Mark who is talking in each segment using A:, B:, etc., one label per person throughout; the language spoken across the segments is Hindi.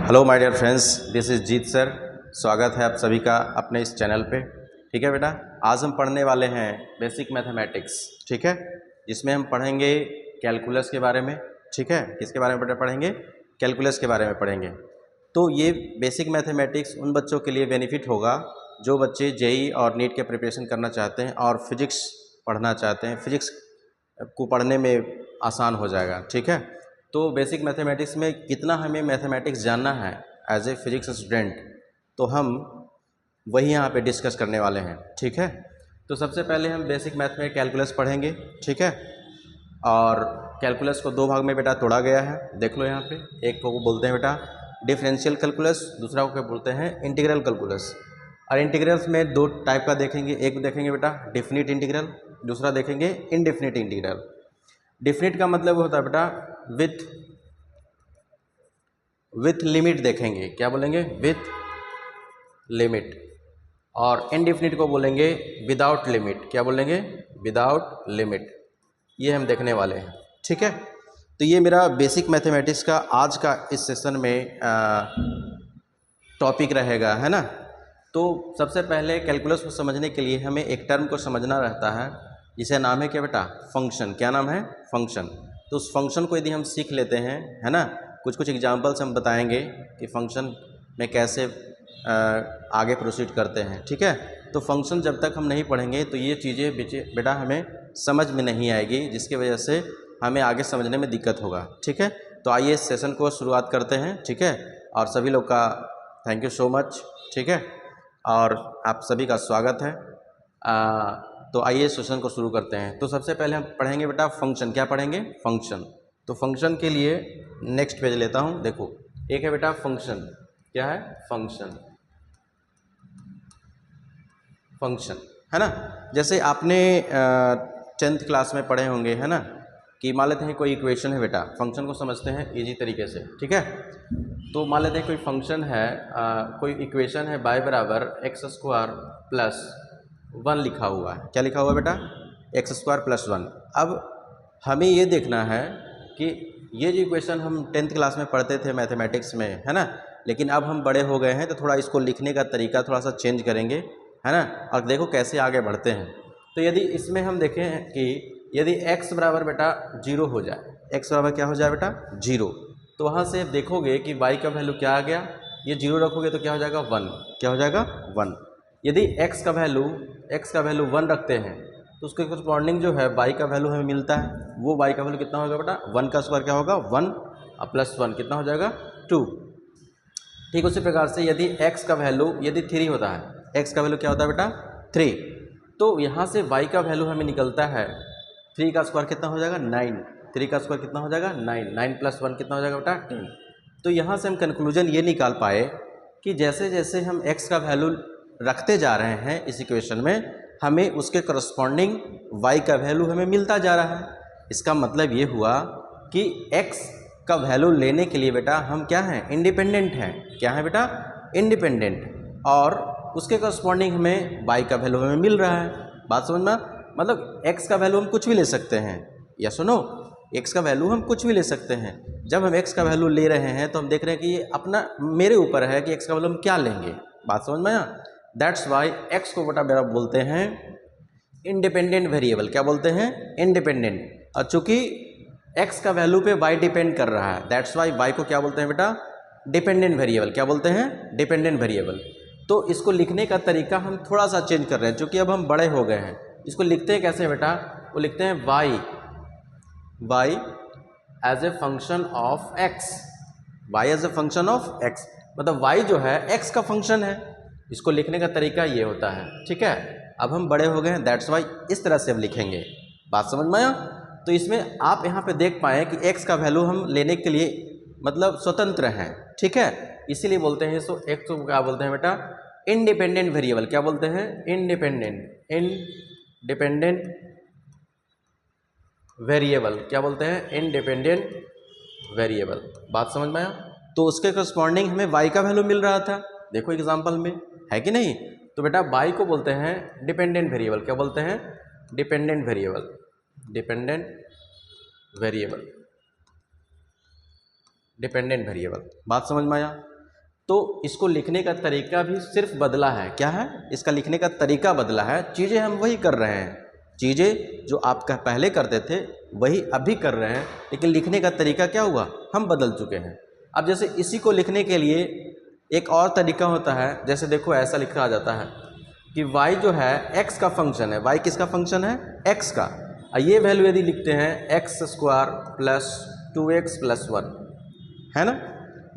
A: Hello my dear friends, this is Jeet sir. स्वागत है आप सभी का अपने इस चैनल पे। ठीक है बेटा, आज हम पढ़ने वाले हैं बेसिक मैथमेटिक्स। ठीक है, जिसमें हम पढ़ेंगे कैलकुलस के बारे में। ठीक है, किसके बारे में बेटा पढ़ेंगे? कैलकुलस के बारे में पढ़ेंगे। तो ये बेसिक मैथमेटिक्स उन बच्चों के लिए बेनिफिट होगा जो बच्चे जेई और नीट के प्रिपरेशन करना चाहते हैं और फिजिक्स पढ़ना चाहते हैं। फिजिक्स को पढ़ने में आसान हो जाएगा। ठीक है, तो बेसिक मैथमेटिक्स में कितना हमें मैथमेटिक्स जानना है एज ए फिजिक्स स्टूडेंट, तो हम वही यहाँ पे डिस्कस करने वाले हैं। ठीक है, तो सबसे पहले हम बेसिक मैथ में कैलकुलस पढ़ेंगे। ठीक है, और कैलकुलस को दो भाग में बेटा तोड़ा गया है। देख लो यहाँ पे, एक को बोलते हैं बेटा डिफरेंशियल कैलकुलस, दूसरा को बोलते हैं इंटीग्रल कैलकुलस। और इंटीग्रल्स में दो टाइप का देखेंगे, एक देखेंगे बेटा डेफिनिट इंटीग्रल, दूसरा देखेंगे इनडेफिनिट इंटीग्रल। डेफिनिट का मतलब होता है बेटा विथ लिमिट देखेंगे। क्या बोलेंगे? With limit. और इनडेफिनिट को बोलेंगे विदाउट लिमिट। क्या बोलेंगे? Without limit. ये हम देखने वाले हैं। ठीक है, तो ये मेरा बेसिक मैथमेटिक्स का आज का इस सेशन में टॉपिक रहेगा, है ना। तो सबसे पहले कैलकुलस को समझने के लिए हमें एक टर्म को समझना रहता है, जिसे नाम है क्या बेटा? फंक्शन। क्या नाम है? फंक्शन। तो उस फंक्शन को यदि हम सीख लेते हैं, है ना, कुछ कुछ एग्जांपल्स हम बताएंगे कि फंक्शन में कैसे आगे प्रोसीड करते हैं। ठीक है, तो फंक्शन जब तक हम नहीं पढ़ेंगे तो ये चीज़ें बेटा हमें समझ में नहीं आएगी, जिसकी वजह से हमें आगे समझने में दिक्कत होगा। ठीक है, तो आइए इस सेशन को शुरुआत करते हैं। ठीक है, और सभी लोग का थैंक यू सो मच। ठीक है, और आप सभी का स्वागत है। तो आइए सेशन को शुरू करते हैं। तो सबसे पहले हम पढ़ेंगे बेटा फंक्शन। क्या पढ़ेंगे? फंक्शन। तो फंक्शन के लिए नेक्स्ट पेज लेता हूँ। देखो, एक है बेटा फंक्शन। क्या है? फंक्शन। फंक्शन, है ना। जैसे आपने 10th क्लास में पढ़े होंगे, है ना, कि मान लेते हैं कोई इक्वेशन है बेटा। फंक्शन को समझते हैं इजी तरीके से। ठीक है, तो मान लेते हैं कोई फंक्शन है, कोई इक्वेशन है y बराबर x² प्लस 1 लिखा हुआ है। क्या लिखा हुआ है बेटा? x² plus 1। अब हमें ये देखना है कि ये जो इक्वेशन हम 10th क्लास में पढ़ते थे मैथमेटिक्स में, है ना, लेकिन अब हम बड़े हो गए हैं तो थोड़ा इसको लिखने का तरीका थोड़ा सा चेंज करेंगे, है ना, और देखो कैसे आगे बढ़ते हैं। तो यदि इसमें हम देखें कि यदि x बराबर बेटा 0 हो जाए, x बराबर क्या हो जाए बेटा? 0, तो वहाँ से देखोगे कि y का वैल्यू क्या आ गया। ये 0 रखोगे तो क्या हो जाएगा? 1। क्या हो जाएगा? 1। यदि x का वैल्यू 1 रखते हैं तो उसके करस्पॉन्डिंग जो है y का वैल्यू हमें मिलता है। वो y का वैल्यू कितना होगा बेटा? 1 का स्क्वायर क्या होगा? 1 प्लस 1 कितना हो जाएगा? 2। ठीक उसी प्रकार से यदि x का वैल्यू यदि 3 होता है, x का वैल्यू क्या होता है बेटा? 3, तो यहाँ से y का वैल्यू हमें निकलता है 3 का स्क्वायर कितना हो जाएगा? 9। 3 का स्क्वायर कितना हो जाएगा? 9। 9 प्लस 1 कितना हो जाएगा बेटा? 10। तो यहाँ से हम कंक्लूजन ये निकाल पाए कि जैसे जैसे हम x का वैल्यू रखते जा रहे हैं इस इक्वेशन में, हमें उसके करस्पॉन्डिंग y का वैल्यू हमें मिलता जा रहा है। इसका मतलब ये हुआ कि x का वैल्यू लेने के लिए बेटा हम क्या हैं? इंडिपेंडेंट हैं। क्या है बेटा? इंडिपेंडेंट। और उसके करस्पॉन्डिंग हमें y का वैल्यू हमें मिल रहा है। बात समझ में? मतलब x का वैल्यू हम कुछ भी ले सकते हैं, या सुनो, x का वैल्यू हम कुछ भी ले सकते हैं। जब हम x का वैल्यू ले रहे हैं तो हम देख रहे हैं कि ये अपना मेरे ऊपर है कि x का वैल्यू हम क्या लेंगे। बात समझ में आया? दैट्स वाई x को बेटा बोलते हैं इंडिपेंडेंट वेरिएबल। क्या बोलते हैं? इंडिपेंडेंट। और चूंकि x का वैल्यू पे y डिपेंड कर रहा है, दैट्स वाई y को क्या बोलते हैं बेटा? Dependent variable. क्या बोलते हैं? Dependent variable. तो इसको लिखने का तरीका हम थोड़ा सा चेंज कर रहे हैं, चूँकि अब हम बड़े हो गए हैं। इसको लिखते हैं कैसे बेटा? वो लिखते हैं y as a function of x। y as a function of x, मतलब y जो है x का फंक्शन है। इसको लिखने का तरीका ये होता है। ठीक है, अब हम बड़े हो गए हैं, दैट्स वाई इस तरह से हम लिखेंगे। बात समझ में आया? तो इसमें आप यहाँ पे देख पाएँ कि x का वैल्यू हम लेने के लिए मतलब स्वतंत्र हैं। ठीक है, इसीलिए बोलते हैं इसको, x को क्या बोलते हैं बेटा? Independent variable. क्या बोलते हैं? Independent variable. क्या बोलते हैं? Independent variable. बात समझ में आया? तो उसके करस्पॉन्डिंग हमें y का वैल्यू मिल रहा था, देखो एग्जांपल में, है कि नहीं। तो बेटा y को बोलते हैं डिपेंडेंट वेरिएबल। क्या बोलते हैं? Dependent variable. Dependent variable. Dependent variable. बात समझ में आया? तो इसको लिखने का तरीका भी सिर्फ बदला है। क्या है? इसका लिखने का तरीका बदला है। चीज़ें हम वही कर रहे हैं, चीज़ें जो आप पहले करते थे वही अभी कर रहे हैं, लेकिन लिखने का तरीका क्या हुआ? हम बदल चुके हैं। अब जैसे इसी को लिखने के लिए एक और तरीका होता है। जैसे देखो ऐसा लिखा जाता है कि y जो है x का फंक्शन है। y किसका फंक्शन है? x का। और ये वैल्यू यदि लिखते हैं x square plus 2x plus 1, है ना?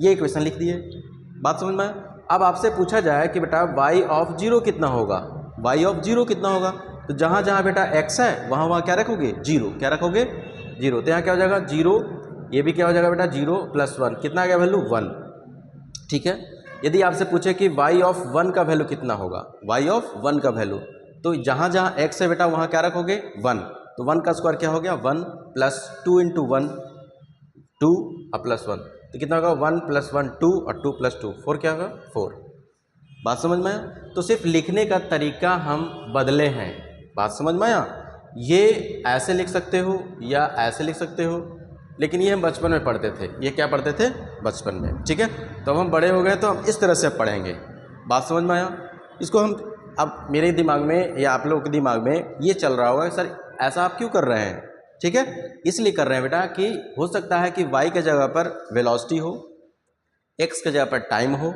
A: ये इक्वेशन लिख दिए। बात समझ में? अब आपसे पूछा जाए कि बेटा y ऑफ 0 कितना होगा? y ऑफ 0 कितना होगा? तो जहाँ जहाँ बेटा x है वहाँ वहाँ क्या रखोगे? 0। क्या रखोगे? 0। तो यहाँ क्या हो जाएगा? 0। ये भी क्या हो जाएगा बेटा? 0 प्लस 1। कितना आ गया वैल्यू? 1। ठीक है। यदि आपसे पूछे कि y ऑफ 1 का वैल्यू कितना होगा? y ऑफ 1 का वैल्यू, तो जहाँ जहाँ x है बेटा वहाँ क्या रखोगे? 1। तो 1 का स्क्वायर क्या हो गया? 1 प्लस 2 इंटू 1 2 और प्लस 1, तो कितना होगा? 1 प्लस 1 2 और 2 प्लस 2 4, क्या होगा? 4। बात समझ में आया? तो सिर्फ लिखने का तरीका हम बदले हैं। बात समझ में आया? ये ऐसे लिख सकते हो या ऐसे लिख सकते हो, लेकिन ये हम बचपन में पढ़ते थे। ये क्या पढ़ते थे? बचपन में। ठीक है। तो अब हम बड़े हो गए तो हम इस तरह से अब पढ़ेंगे। बात समझ में आया? इसको हम, अब मेरे दिमाग में या आप लोगों के दिमाग में ये चल रहा होगा सर ऐसा आप क्यों कर रहे हैं? ठीक है, इसलिए कर रहे हैं बेटा कि हो सकता है कि y के जगह पर वेलोसिटी हो, x के जगह पर टाइम हो।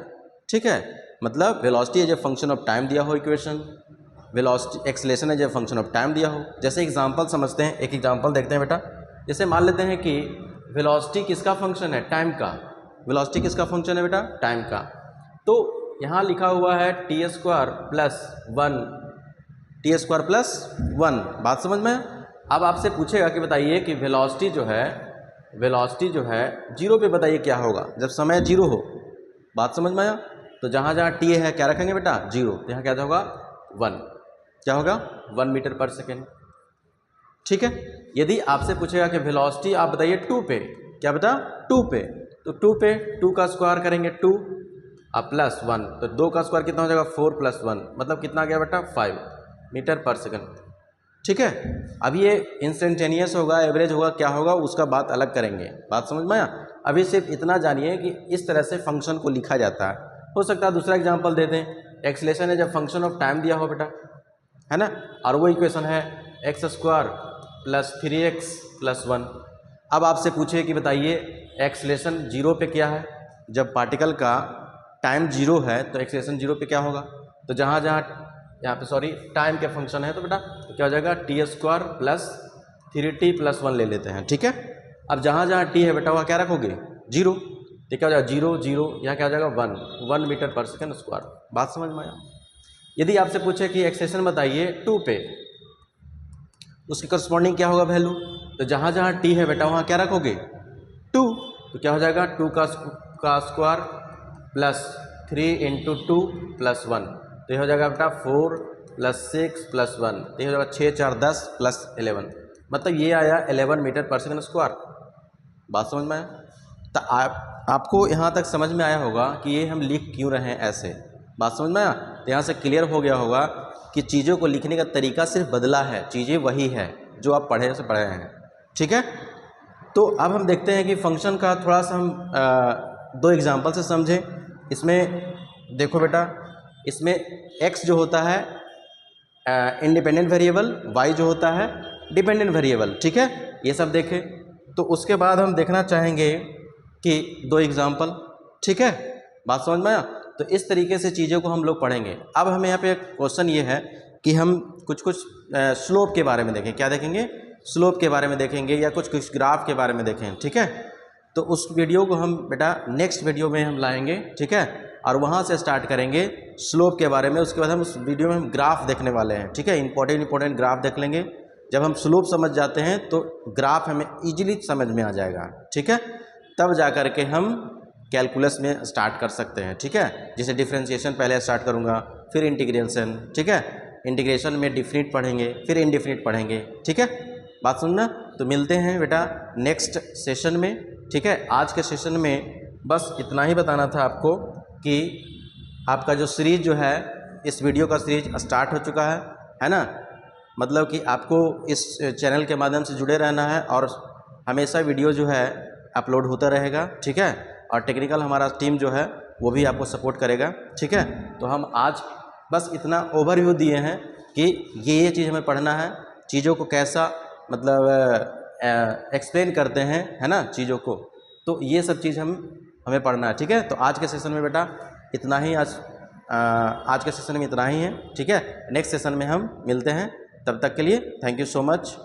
A: ठीक है, मतलब velocity as a function of time दिया हो equation, velocity acceleration as a function of time दिया हो। जैसे एग्जांपल समझते हैं, एक एग्जांपल देखते हैं बेटा। जैसे मान लेते हैं कि वेलोसिटी किसका फंक्शन है? टाइम का। वेलोसिटी किसका फंक्शन है बेटा? टाइम का। तो यहाँ लिखा हुआ है T square plus 1, T square plus 1। बात समझ में? अब आपसे पूछेगा कि बताइए कि वेलोसिटी जो है 0 पे बताइए क्या होगा जब समय 0 हो। बात समझ में आया? तो जहाँ जहाँ टी है क्या रखेंगे बेटा? 0। तो यहाँ क्या होगा? 1। क्या होगा? 1 मीटर पर सेकेंड। ठीक है। यदि आपसे पूछेगा कि वेलोसिटी आप बताइए 2 पे, क्या बता? 2 पे, तो 2 पे 2 का स्क्वायर करेंगे 2 और प्लस 1, तो 2 का स्क्वायर कितना हो जाएगा? 4 प्लस 1, मतलब कितना आ गया बेटा? 5 मीटर पर सेकेंड। ठीक है। अब ये इंस्टेंटेनियस होगा, एवरेज होगा, क्या होगा उसका बात अलग करेंगे। बात समझ में आया? अभी सिर्फ इतना जानिए कि इस तरह से फंक्शन को लिखा जाता है। हो सकता है दूसरा एग्जांपल दे दें, एक्सेलरेशन है जब फंक्शन ऑफ टाइम दिया हो बेटा, है ना, और वो इक्वेशन है x square plus 3x plus 1। अब आपसे पूछे कि बताइए एक्सेलरेशन 0 पे क्या है? जब पार्टिकल का टाइम 0 है तो एक्सेलरेशन 0 पे क्या होगा? तो जहाँ जहाँ यहाँ पे सॉरी टाइम के फंक्शन है तो बेटा तो क्या हो जाएगा? T square plus 3t plus 1 ले लेते हैं। ठीक है। अब जहाँ जहाँ टी है बेटा वहाँ क्या रखोगे? 0। तो क्या हो जाएगा? 0 0, यहाँ क्या हो जाएगा? 1 मीटर पर सेकेंड स्क्वायर। बात समझ में आया? यदि आपसे पूछे कि एक्सेलरेशन बताइए 2 पे, उसके करस्पॉन्डिंग क्या होगा वैल्यू? तो जहाँ जहाँ टी है बेटा वहाँ क्या रखोगे? 2। तो क्या हो जाएगा? 2 का स्क्वायर प्लस 3 इंटू 2 प्लस 1, तो ये हो जाएगा बेटा 4 प्लस 6 प्लस 1, तो ये हो जाएगा 6 4 10 प्लस 11, मतलब ये आया 11 मीटर पर सेकेंड स्क्वायर। बात समझ में आया? तो आपको यहाँ तक समझ में आया होगा कि ये हम लिख क्यों रहे हैं ऐसे। बात समझ में आया? तो यहाँ से क्लियर हो गया होगा कि चीज़ों को लिखने का तरीका सिर्फ बदला है, चीज़ें वही है जो आप पढ़े से पढ़े हैं। ठीक है। तो अब हम देखते हैं कि फंक्शन का थोड़ा सा हम 2 एग्जाम्पल से समझें। इसमें देखो बेटा, इसमें x जो होता है इंडिपेंडेंट वेरिएबल, y जो होता है डिपेंडेंट वेरिएबल। ठीक है, ये सब देखें। तो उसके बाद हम देखना चाहेंगे कि 2 एग्जाम्पल। ठीक है, बात समझ में आया? तो इस तरीके से चीज़ों को हम लोग पढ़ेंगे। अब हमें यहाँ पे क्वेश्चन ये है कि हम कुछ स्लोप के बारे में देखें। क्या देखेंगे? स्लोप के बारे में देखेंगे या कुछ ग्राफ के बारे में देखें। ठीक है, तो उस वीडियो को हम बेटा नेक्स्ट वीडियो में हम लाएंगे। ठीक है, और वहाँ से स्टार्ट करेंगे स्लोप के बारे में। उसके बाद हम उस वीडियो में हम ग्राफ देखने वाले हैं। ठीक है, इंपॉर्टेंट ग्राफ देख लेंगे। जब हम स्लोप समझ जाते हैं तो ग्राफ हमें ईजिली समझ में आ जाएगा। ठीक है, तब जा कर के हम कैलकुलस में स्टार्ट कर सकते हैं। ठीक है, जैसे डिफ्रेंशिएशन पहले स्टार्ट करूँगा, फिर इंटीग्रेशन। ठीक है, इंटीग्रेशन में डिफिनिट पढ़ेंगे, फिर इनडिफिनिट पढ़ेंगे। ठीक है, बात सुनना। तो मिलते हैं बेटा नेक्स्ट सेशन में। ठीक है, आज के सेशन में बस इतना ही बताना था आपको कि आपका जो सीरीज़ जो है, इस वीडियो का सीरीज स्टार्ट हो चुका है ना। मतलब कि आपको इस चैनल के माध्यम से जुड़े रहना है और हमेशा वीडियो जो है अपलोड होता रहेगा। ठीक है, और टेक्निकल हमारा टीम जो है वो भी आपको सपोर्ट करेगा। ठीक है, तो हम आज बस इतना ओवरव्यू दिए हैं कि ये चीज़ हमें पढ़ना है, चीज़ों को कैसा मतलब एक्सप्लेन करते हैं, है ना, चीज़ों को, तो ये सब चीज़ हमें पढ़ना है। ठीक है, तो आज के सेशन में बेटा इतना ही, आज के सेशन में इतना ही है। ठीक है, नेक्स्ट सेशन में हम मिलते हैं, तब तक के लिए थैंक यू सो मच।